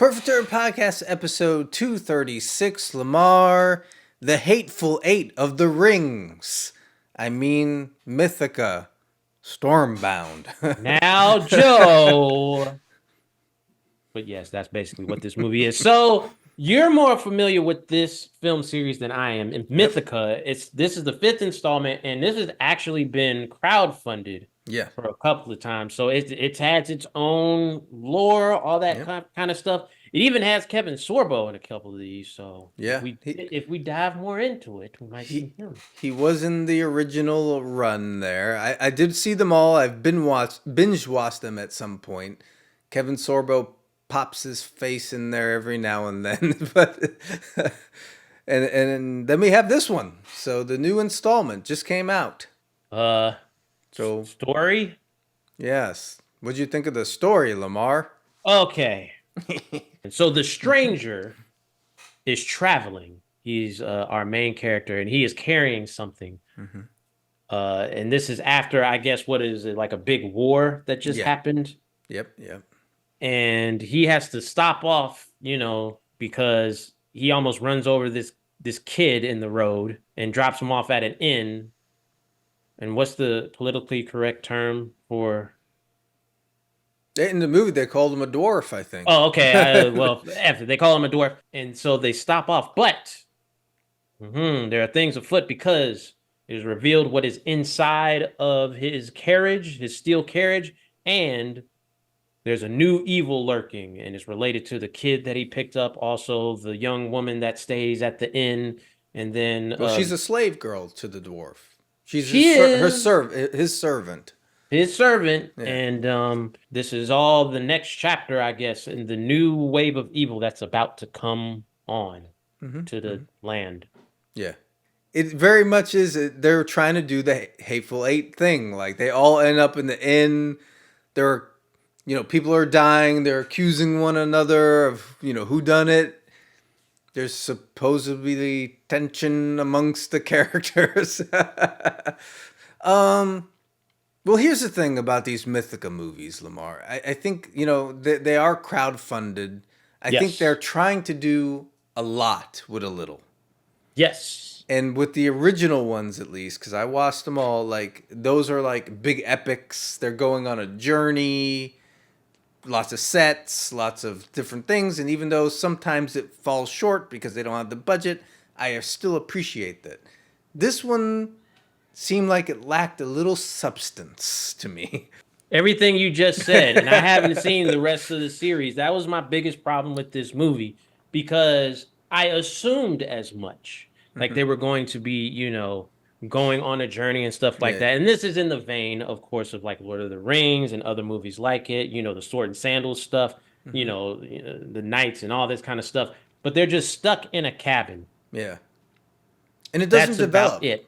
Perfect Turd Podcast, episode 236, Lamar, the Hateful Eight of the Rings. I mean, Mythica, Stormbound. Now, Joe. But yes, that's basically what this movie is. So you're more familiar with this film series than I am. In Yep. Mythica, this is the fifth installment, and this has actually been crowdfunded Yeah. for a couple of times. So it has its own lore, all that Yep. kind of stuff. It even has Kevin Sorbo in a couple of these. So Yeah. if we dive more into it, we might He see him. he was in the original run there. I did see them all. I've binge watched them at some point. Kevin Sorbo pops his face in there every now and then, but and then we have this one. So the new installment just came out. So Story. yes, what'd you think of the story, Lamar? Okay. So the stranger is traveling. He's our main character, and he is carrying something. Mhm. And this is after, I guess, what is it, like a big war that just Yeah. happened? Yep. And he has to stop off, because he almost runs over this kid in the road and drops him off at an inn. And what's the politically correct term for? In the movie, they called him a dwarf, I think. Oh, okay. Well, after they call him a dwarf, and so they stop off. But there are things afoot because it is revealed what is inside of his carriage, his steel carriage, and there's a new evil lurking, and it's related to the kid that he picked up, also the young woman that stays at the inn, and then Well, she's a slave girl to the dwarf. She's she his is servant. his servant, Yeah. and this is all the next chapter, I guess, in the new wave of evil that's about to come on to the land. Yeah. It very much is. They're trying to do the Hateful Eight thing. Like, they all end up in the inn. They're, people are dying. They're accusing one another of, who done it. There's supposedly tension amongst the characters. Well, here's the thing about these Mythica movies, Lamar. I think, they are crowdfunded. I think Yes. they're trying to do a lot with a little. Yes. And with the original ones, at least, because I watched them all, like, those are like big epics. They're going on a journey, lots of sets, lots of different things. And even though sometimes it falls short because they don't have the budget, I still appreciate that. This one seemed like it lacked a little substance to me. Everything you just said, and I haven't seen the rest of the series. That was my biggest problem with this movie because I assumed as much. Like they were going to be, going on a journey and stuff like Yeah. that. And this is in the vein, of course, of like Lord of the Rings and other movies like it, the sword and sandals stuff, the knights and all this kind of stuff. But they're just stuck in a cabin. Yeah. And it doesn't That's develop. about it.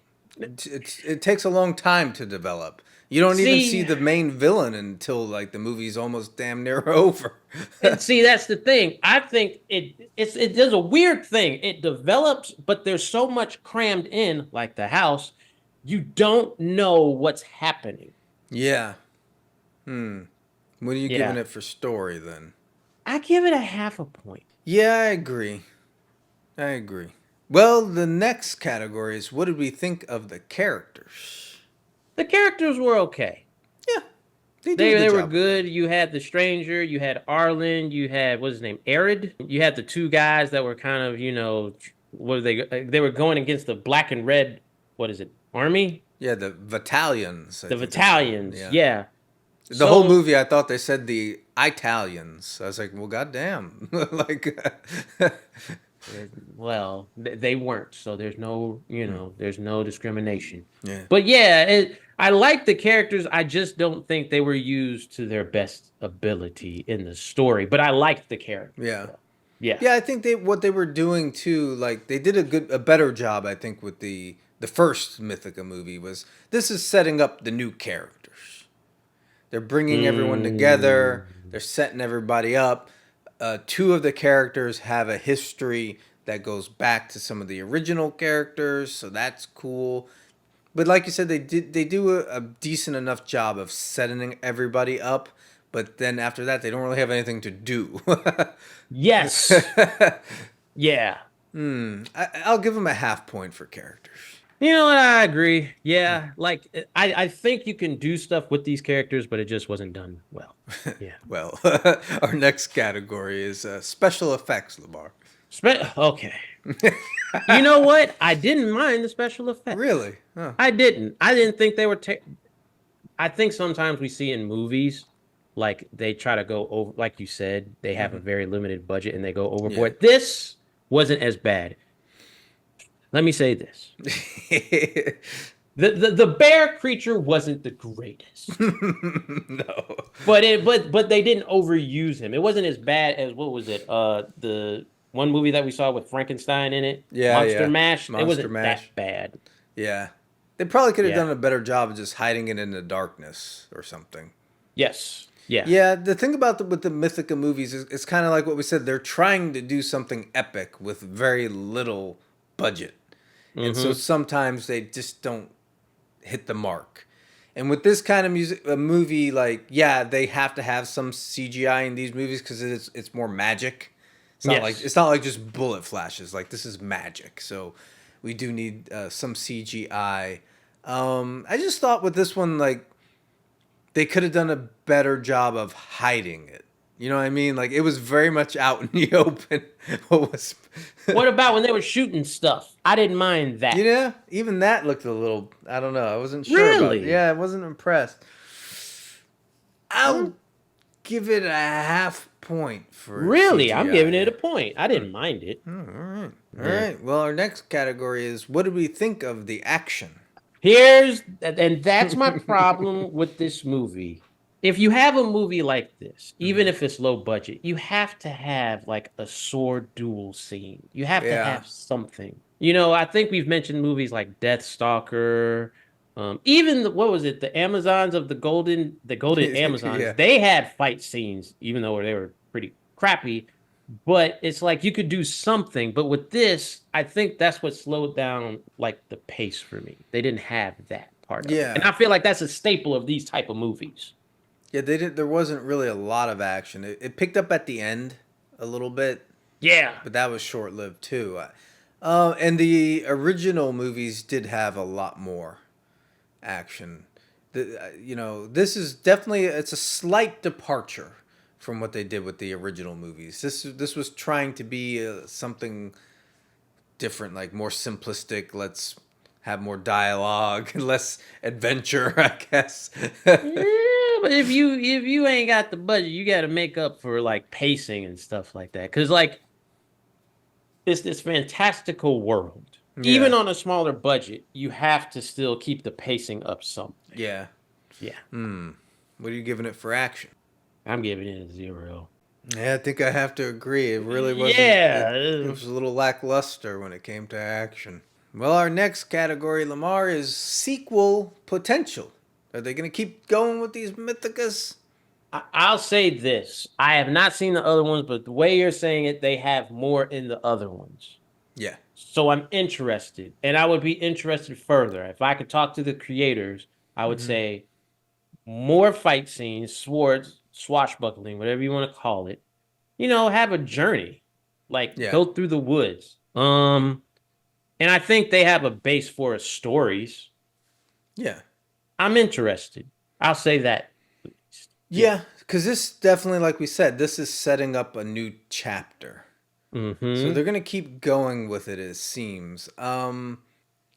It takes a long time to develep. You don't even See- see the main villain until like the movie's almost damn near over. And see, that's the thing. I think it does a weird thing. It develops, but there's so much crammed in, like the house, you don't know what's happening. Yeah. What are you Yeah. giving it for story then? I give it a half a point. Yeah, I agree. Well, the next category is what did we think of the characters? The characters were okay. Yeah. They They were job. good. You had the stranger, you had Arlen, you had what's his name, Arid. You had the two guys that were kind of, what were they were going against the black and red, what is it, army? Yeah, the Battalions. I The think Battalions, they're called. yeah. The whole movie, I thought they said the Italians. I was like, well, goddamn. Like, Well, they weren't, so there's no, there's no discrimination. yeah. But yeah, I like the characters. I just don't think they were used to their best ability in the story. But I liked the characters. Yeah. Yeah. Yeah, I think what they were doing too, like they did a better job, I think, with the first Mythica movie was this is setting up the new characters. They're bringing everyone together. They're setting everybody up. Two of the characters have a history that goes back to some of the original characters, so that's cool. But like you said, they do a decent enough job of setting everybody up but then after that, they don't really have anything to do. Yes. Yeah. I'll give them a half point for characters. You know what? I agree. Yeah. Like I think you can do stuff with these characters, but it just wasn't done well. Yeah. Well, our next category is special effects, Lamar. Okay. You know what? I didn't mind the special effects. Really? Huh. I didn't. I didn't think they were. I think sometimes we see in movies, like they try to go over, like you said, they have a very limited budget and they go overboard. Yeah. This wasn't as bad. Let me say this: the bear creature wasn't the greatest, No. but they didn't overuse him. It wasn't as bad as what was it? The one movie that we saw with Frankenstein in it, Yeah, Monster yeah. Mash. It Monster wasn't Mash. that bad. Yeah. They probably could have Yeah. done a better job of just hiding it in the darkness or something. Yes. Yeah. Yeah, the thing about with the Mythica movies is it's kind of like what we said. They're trying to do something epic with very little budget. And so Mm-hmm. sometimes they just don't hit the mark. And with this kind of music, a movie, like, yeah, they have to have some CGI in these movies because it's more magic. Yes. It's not like just bullet flashes. Like, this is magic, so we do need some CGI. I just thought with this one, like, they could have done a better job of hiding it. You know what I mean? Like, it was very much out in the open. What was What about when they were shooting stuff? I didn't mind that. You know, even that looked a little. I don't know. I wasn't sure about it. Really? Yeah, I wasn't impressed. I'll give it a half point for Really? I'm CGI. giving it a point. I didn't mind it. All right. All Yeah. right. Well, our next category is what did we think of the action? And that's my problem with this movie. If you have a movie like this, even if it's low budget, you have to have like a sword duel scene. You have to Yeah. have something. You know, I think we've mentioned movies like Deathstalker, even what was it? The Amazons of the Golden Amazons. Yeah. They had fight scenes, even though they were pretty crappy. But it's like you could do something. But with this, I think that's what slowed down like the pace for me. They didn't have that part of it. Yeah. And I feel like that's a staple of these type of movies. Yeah, they did. There wasn't really a lot of action. It picked up at the end a little bit, Yeah. but that was short lived too. And the original movies did have a lot more action. This is definitely it's a slight departure from what they did with the original movies. This was trying to be something different, like more simplistic. Let's have more dialogue and less adventure, I guess. Yeah, but if you ain't got the budget, you got to make up for like pacing and stuff like that. Because like it's this fantastical world. Even Yeah. on a smaller budget, you have to still keep the pacing up some. Yeah. Yeah, What are you giving it for action? I'm giving it a 0. Yeah, I think I have to agree. It really wasn't. Yeah. It was a little lackluster when it came to action. Well, our next category, Lamar, is sequel potential. Are they going to keep going with these Mythicas? I'll say this: I have not seen the other ones, but the way you're saying it, they have more in the other ones. Yeah. So I'm interested, and I would be interested further. If I could talk to the creators, I would say more fight scenes, swords, swashbuckling, whatever you want to call it. You know, have a journey, like Yeah. go through the woods. And I think they have a base for stories. Yeah. I'm interested. I'll say that. Yeah, because this definitely, like we said, this is setting up a new chapter. Mm-hmm. So they're going to keep going with it, it seems. I'm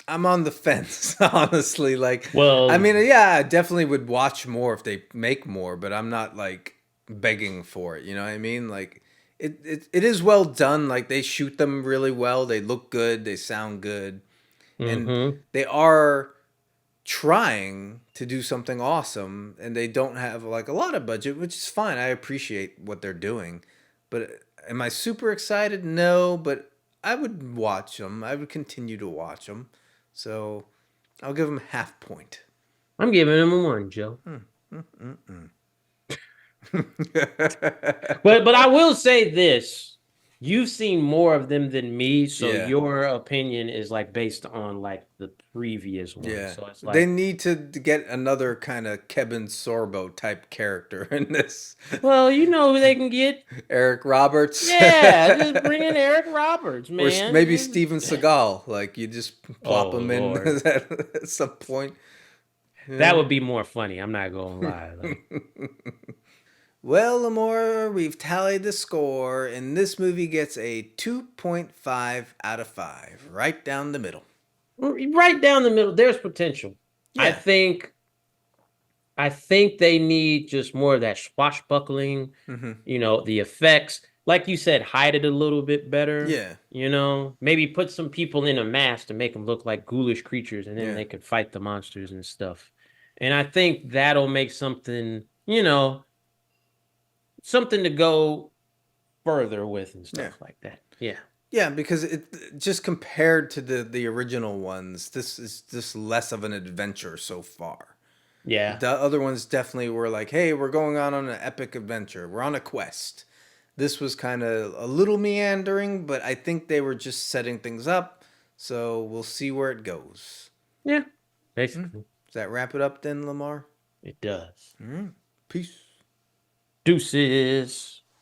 on the fence, honestly. Like, Well, I mean, yeah, I definitely would watch more if they make more, but I'm not like begging for it. You know what I mean? Like, it is well done. Like, they shoot them really well. They look good. They sound good, and mm-hmm. they are trying to do something awesome, and they don't have like a lot of budget, which is fine. I appreciate what they're doing, but am I super excited? No, but I would watch them. I would continue to watch them. So I'll give them half point. I'm giving him a 1, Joe. But I will say this. you've seen more of them than me, so Yeah. your opinion is like based on like the previous one. Yeah. So it's They like, need to get another kind of Kevin Sorbo type character in this. well, you know who they can get. Eric Roberts. Yeah, just bring in Eric Roberts, Or man. maybe Steven Seagal. Like you just plop Oh him in Lord, at some point. that Yeah. would be more funny. I'm not gonna lie. Like, Well, Lamore, we've tallied the score, and this movie gets a 2.5 out of 5, right down the middle. right down the middle, there's potential. I Yeah. think I think they need just more of that swashbuckling, Mm-hmm. the effects. Like you said, hide it a little bit better. Yeah. Maybe put some people in a mask to make them look like ghoulish creatures, and then Yeah. they could fight the monsters and stuff. And I think that'll make something, something to go further with and Yeah. stuff like that. Yeah. Yeah, because it just compared to the original ones, this is just less of an adventure so far. Yeah. The other ones definitely were like, hey, we're going on an epic adventure. We're on a quest. This was kind of a little meandering, but I think they were just setting things up. So we'll see where it goes. Yeah. Basically, Does that wrap it up then, Lamar? it does. All right. Peace. Deuces.